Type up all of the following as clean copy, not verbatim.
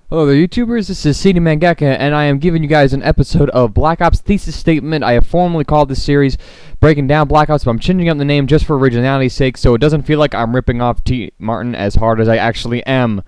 Hello there, YouTubers. This is CD Mangaka, and I am giving you guys an episode of Black Ops Thesis Statement. I have formally called this series Breaking Down Black Ops, but I'm changing up the name just for originality's sake, so it doesn't feel like I'm ripping off T. Martin as hard as I actually am.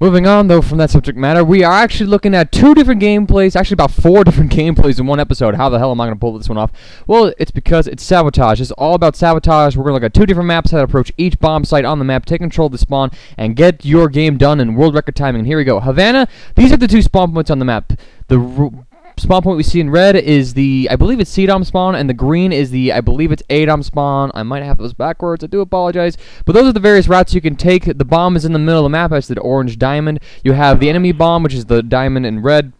Moving on, though, from that subject matter, we are actually looking at two different gameplays, actually about 4 different gameplays in one episode. How the hell am I going to pull this one off? Well, it's because it's Sabotage. It's all about Sabotage. We're going to look at 2 different maps, how to approach each bomb site on the map, take control of the spawn, and get your game done in world record timing. And here we go. Havana, these are the 2 spawn points on the map. The spawn point we see in red is the, I believe it's CDOM spawn, and the green is the, I believe it's ADOM spawn. I might have those backwards, I do apologize. But those are the various routes you can take. The bomb is in the middle of the map, that's the orange diamond. You have the enemy bomb, which is the diamond in red.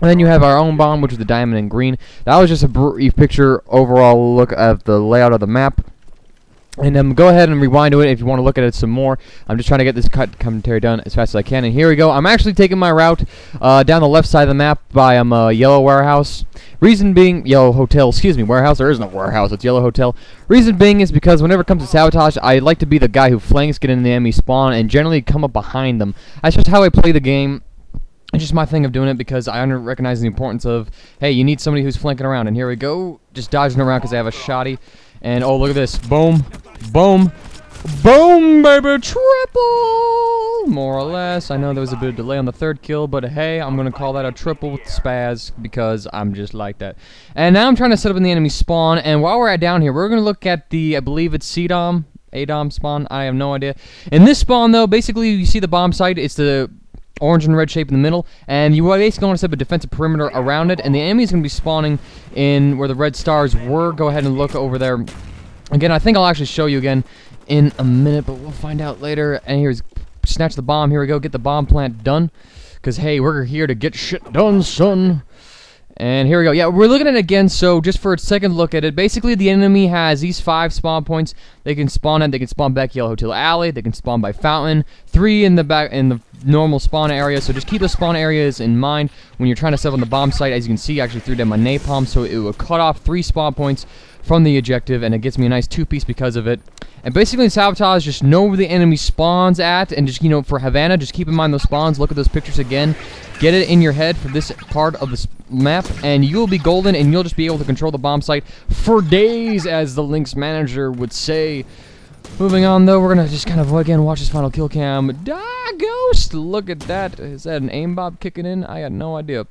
And then you have our own bomb, which is the diamond in green. That was just a brief picture, overall look at the layout of the map. And go ahead and rewind to it if you want to look at it some more. I'm just trying to get this commentary done as fast as I can. And here we go. I'm actually taking my route down the left side of the map by Yellow Warehouse. Reason being, Yellow Hotel, excuse me, Warehouse. There is no warehouse, it's Yellow Hotel. Reason being is because whenever it comes to Sabotage, I like to be the guy who flanks, get in the enemy spawn, and generally come up behind them. That's just how I play the game. It's just my thing of doing it because I recognize the importance of, hey, you need somebody who's flanking around. And here we go, just dodging around because I have a shotty. And oh, look at this. Boom. Boom. Boom, baby. Triple. More or less. I know there was a bit of delay on the 3rd kill, but hey, I'm going to call that a triple with spaz because I'm just like that. And now I'm trying to set up in the enemy spawn. And while we're down here, we're going to look at the, I believe it's CDOM, ADOM spawn. I have no idea. In this spawn, though, basically you see the bomb site. It's the orange and red shape in the middle, and you basically want to set up a defensive perimeter around it, and the enemy is going to be spawning in where the red stars were. Go ahead and look over there. Again, I think I'll actually show you again in a minute, but we'll find out later. And here's snatch the bomb. Here we go, get the bomb plant done, because hey, we're here to get shit done, son. And here we go. Yeah, we're looking at it again, so just for a second look at it, basically the enemy has these 5 spawn points. They can spawn at, they can spawn back Yellow Hotel Alley, they can spawn by Fountain, 3 in the back in the normal spawn area, so just keep the spawn areas in mind when you're trying to set up on the bomb site. As you can see, I actually threw down my napalm, so it will cut off 3 spawn points from the objective, and it gets me a nice 2-piece because of it. And basically in Sabotage, just know where the enemy spawns at, and just, you know, for Havana, just keep in mind those spawns, look at those pictures again, get it in your head for this part of the map, and you'll be golden, and you'll just be able to control the bomb site for days, as the Lynx manager would say. Moving on, though, we're going to just kind of, again, watch this final kill cam. Ghost! Look at that. Is that an aimbot kicking in? I got no idea.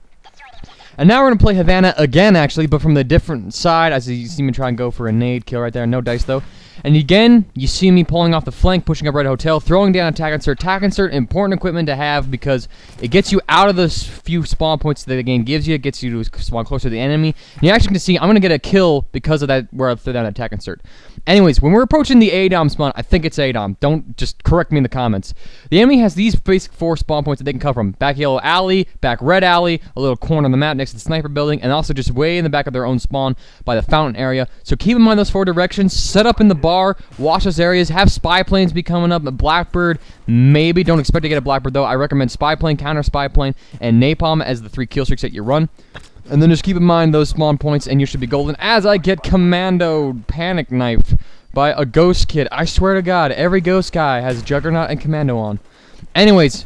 And now we're going to play Havana again, actually, but from the different side. As you see me try and go for a nade kill right there. No dice, though. And again, you see me pulling off the flank, pushing up Red Hotel, throwing down attack insert. Attack insert, important equipment to have because it gets you out of those few spawn points that the game gives you. It gets you to spawn closer to the enemy. And you actually can see I'm going to get a kill because of that, where I threw down attack insert. Anyways, when we're approaching the ADOM spawn, I think it's ADOM. Don't just correct me in the comments. The enemy has these basic 4 spawn points that they can come from. Back Yellow Alley, back Red Alley, a little corner on the map next to the sniper building, and also just way in the back of their own spawn by the fountain area. So keep in mind those 4 directions. Set up in the bar. Watch those areas. Have spy planes be coming up. A Blackbird, maybe. Don't expect to get a Blackbird, though. I recommend spy plane, counter spy plane, and napalm as the 3 kill streaks that you run. And then just keep in mind those spawn points, and you should be golden. As I get commando panic knifed by a ghost kid. I swear to God, every ghost guy has Juggernaut and Commando on. Anyways,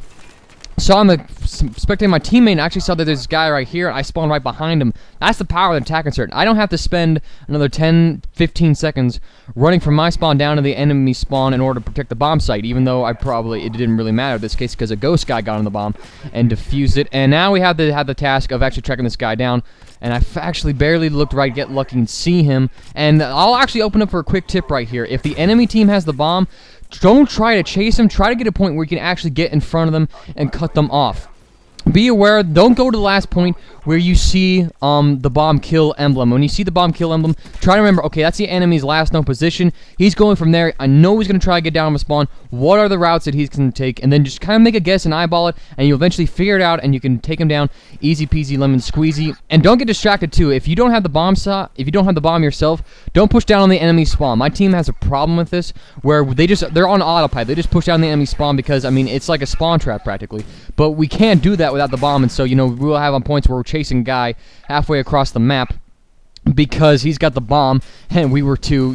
so I'm spectating my teammate, and I actually saw that there's this guy right here, and I spawned right behind him. That's the power of the attack insert. I don't have to spend another 10-15 seconds running from my spawn down to the enemy spawn in order to protect the bomb site, even though it didn't really matter in this case because a ghost guy got on the bomb and defused it. And now we have the task of actually tracking this guy down. And I actually barely looked right, get lucky, and see him. And I'll actually open up for a quick tip right here. If the enemy team has the bomb, don't try to chase them. Try to get a point where you can actually get in front of them and cut them off. Be aware, don't go to the last point where you see the bomb kill emblem. When you see the bomb kill emblem, try to remember, okay, that's the enemy's last known position. He's going from there. I know he's going to try to get down on the spawn. What are the routes that he's going to take? And then just kind of make a guess and eyeball it, and you'll eventually figure it out, and you can take him down easy peasy lemon squeezy. And don't get distracted too. If you don't have the bomb yourself, don't push down on the enemy spawn. My team has a problem with this, where they're on autopilot. They just push down the enemy spawn because, I mean, it's like a spawn trap practically. But we can't do that without the bomb, and so, you know, we'll have on points where we're chasing a guy halfway across the map. because he's got the bomb, and we were too,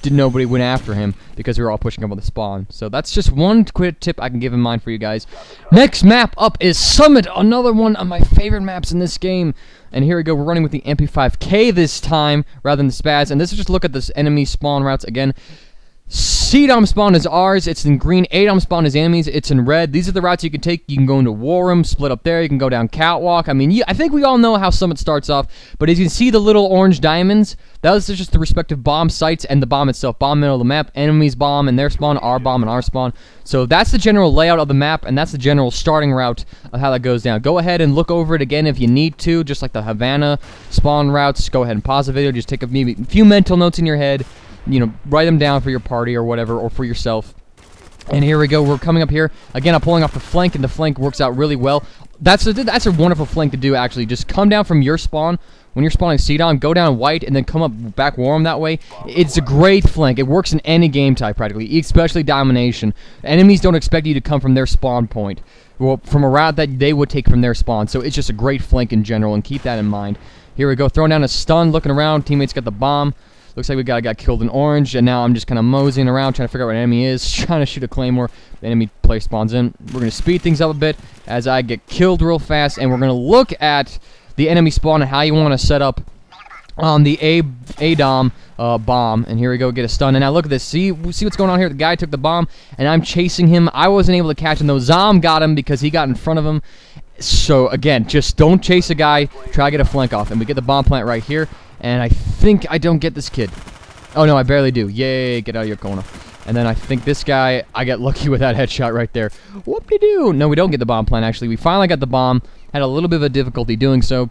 nobody went after him because we were all pushing up on the spawn. So that's just one quick tip I can give in mind for you guys. Next map up is Summit, another one of my favorite maps in this game. And here we go, we're running with the MP5K this time rather than the Spaz. And this is just look at this enemy spawn routes again. C-Dom spawn is ours, it's in green. A-Dom spawn is enemies, it's in red. These are the routes you can take. You can go into War Room, split up there, you can go down Catwalk. I mean, I think we all know how Summit starts off, but as you can see the little orange diamonds, those are just the respective bomb sites and the bomb itself. Bomb middle of the map, enemies bomb and their spawn, our bomb and our spawn. So that's the general layout of the map, and that's the general starting route of how that goes down. Go ahead and look over it again if you need to, just like the Havana spawn routes. Go ahead and pause the video, just take a few mental notes in your head. Write them down for your party or whatever, or for yourself. And here we go. We're coming up here. Again, I'm pulling off the flank, and the flank works out really well. That's a wonderful flank to do, actually. Just come down from your spawn. When you're spawning C-Dom, go down white, and then come up back warm that way. It's a great flank. It works in any game type, practically, especially Domination. Enemies don't expect you to come from their spawn point. Well, from a route that they would take from their spawn. So it's just a great flank in general, and keep that in mind. Here we go. Throwing down a stun, looking around. Teammates got the bomb. Looks like we got killed in orange, and now I'm just kind of moseying around trying to figure out what an enemy is, trying to shoot a claymore. The enemy player spawns in. We're going to speed things up a bit as I get killed real fast, and we're going to look at the enemy spawn and how you want to set up on the A-Dom bomb. And here we go, get a stun. And now look at this. See what's going on here? The guy took the bomb, and I'm chasing him. I wasn't able to catch him, though. Zom got him because he got in front of him. So, again, just don't chase a guy. Try to get a flank off. And we get the bomb plant right here. And I think I don't get this kid. Oh, no, I barely do. Yay, get out of your corner. And then I think this guy, I get lucky with that headshot right there. Whoop-de-doo. No, we don't get the bomb plant, actually. We finally got the bomb. Had a little bit of a difficulty doing so.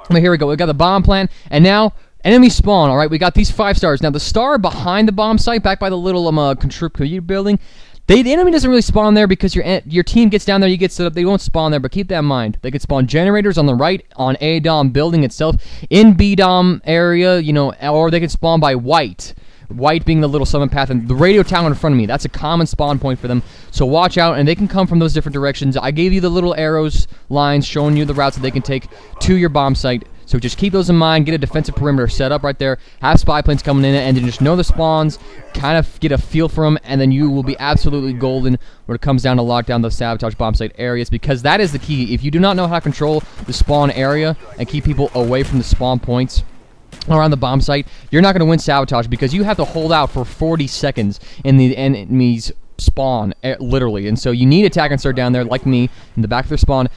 But here we go. We got the bomb plant. And now, enemy spawn. All right, we got these 5 stars. Now, the star behind the bomb site, back by the little computer building, the enemy doesn't really spawn there because your team gets down there, you get set up. They won't spawn there, but keep that in mind. They could spawn generators on the right on A-Dom building itself, in B-Dom area, or they could spawn by white. White being the little summon path, and the radio tower in front of me. That's a common spawn point for them. So watch out, and they can come from those different directions. I gave you the little arrows lines showing you the routes that they can take to your bomb site. So just keep those in mind, get a defensive perimeter set up right there, have spy planes coming in, and then just know the spawns, kind of get a feel for them, and then you will be absolutely golden when it comes down to lock down the sabotage bomb site areas, because that is the key. If you do not know how to control the spawn area and keep people away from the spawn points around the bomb site, you're not going to win sabotage, because you have to hold out for 40 seconds in the enemy's spawn, literally. And so you need attack insert down there, like me, in the back of their spawn,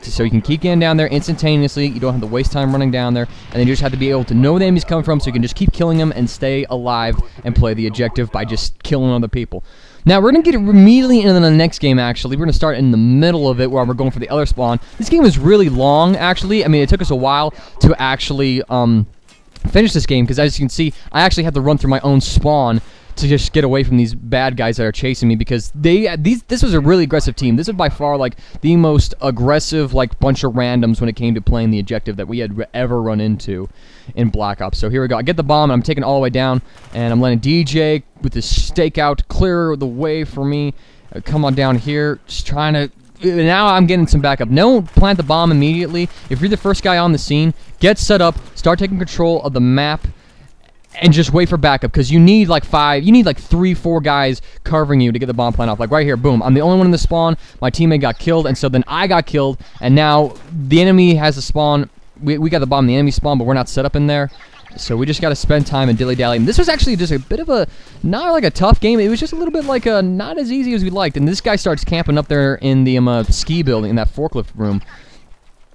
so you can keep getting down there instantaneously. You don't have to waste time running down there, and then you just have to be able to know where the enemy's coming from, so you can just keep killing them and stay alive and play the objective by just killing other people. Now, we're going to get immediately into the next game, actually. We're going to start in the middle of it, where we're going for the other spawn. This game is really long, actually. I mean, it took us a while to actually finish this game, because as you can see, I actually had to run through my own spawn to just get away from these bad guys that are chasing me, because this was a really aggressive team. This is by far like the most aggressive bunch of randoms when it came to playing the objective that we had ever run into in Black Ops. So here we go. I get the bomb, and I'm taking it all the way down, and I'm letting DJ with his stakeout clear the way for me. Come on down here, just trying to. Now I'm getting some backup. Don't plant the bomb immediately. If you're the first guy on the scene, get set up, start taking control of the map, and just wait for backup, because you need like 3-4 guys covering you to get the bomb plant off. Like right here, boom, I'm the only one in the spawn. My teammate got killed, and so then I got killed, and now the enemy has the spawn. We got the bomb in the enemy spawn, but we're not set up in there. So we just got to spend time and dilly-dally. And this was actually just a bit of a, not like a tough game. It was just a little bit like not as easy as we liked. And this guy starts camping up there in the ski building, in that forklift room.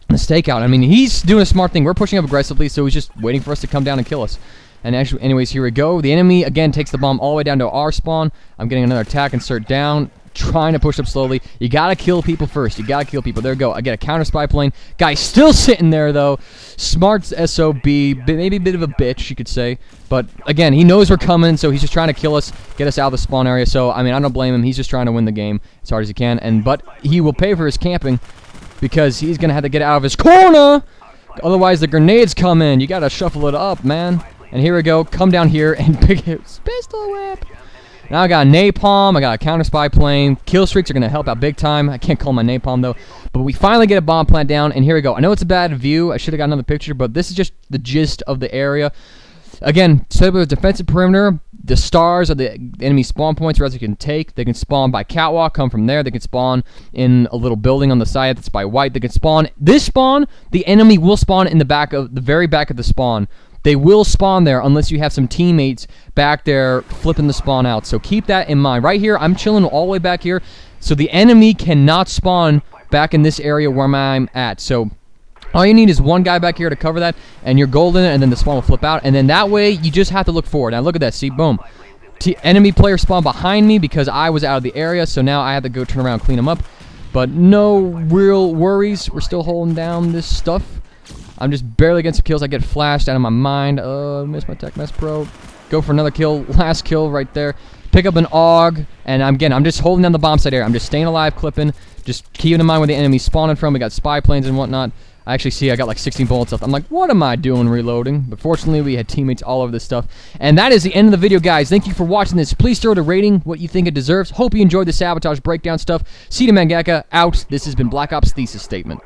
The stakeout. I mean, he's doing a smart thing. We're pushing up aggressively, so he's just waiting for us to come down and kill us. And actually, anyways, here we go. The enemy, again, takes the bomb all the way down to our spawn. I'm getting another attack insert down, trying to push up slowly. You gotta kill people first. You gotta kill people. There we go. I get a counter spy plane. Guy's still sitting there, though. Smart SOB. Maybe a bit of a bitch, you could say. But, again, he knows we're coming, so he's just trying to kill us, get us out of the spawn area. So, I mean, I don't blame him. He's just trying to win the game as hard as he can. But he will pay for his camping, because he's gonna have to get out of his corner. Otherwise, the grenades come in. You gotta shuffle it up, man. And here we go. Come down here and pick his pistol whip. Now I got a napalm, I got a counter spy plane. Kill streaks are going to help out big time. I can't call my napalm though. But we finally get a bomb plant down, and here we go. I know it's a bad view. I should have got another picture, but this is just the gist of the area. Again, set up a defensive perimeter. The stars are the enemy spawn points where you can take. They can spawn by catwalk, come from there. They can spawn in a little building on the side that's by white. They can spawn. This spawn, the enemy will spawn in the very back of the spawn. They will spawn there unless you have some teammates back there flipping the spawn out. So keep that in mind. Right here, I'm chilling all the way back here. So the enemy cannot spawn back in this area where I'm at. So all you need is one guy back here to cover that, and you're golden, and then the spawn will flip out. And then that way, you just have to look forward. Now look at that. See, boom. Enemy player spawned behind me because I was out of the area, so now I have to go turn around and clean them up. But no real worries. We're still holding down this stuff. I'm just barely getting some kills. I get flashed out of my mind. Miss my tech mess pro. Go for another kill. Last kill right there. Pick up an AUG, and I'm just holding down the bomb site area. I'm just staying alive, clipping. Just keeping in mind where the enemy's spawning from. We got spy planes and whatnot. I actually see I got like 16 bullets left. I'm like, what am I doing reloading? But fortunately, we had teammates all over this stuff. And that is the end of the video, guys. Thank you for watching this. Please throw it a rating, what you think it deserves. Hope you enjoyed the Sabotage breakdown stuff. City Mangaka out. This has been Black Ops Thesis Statement.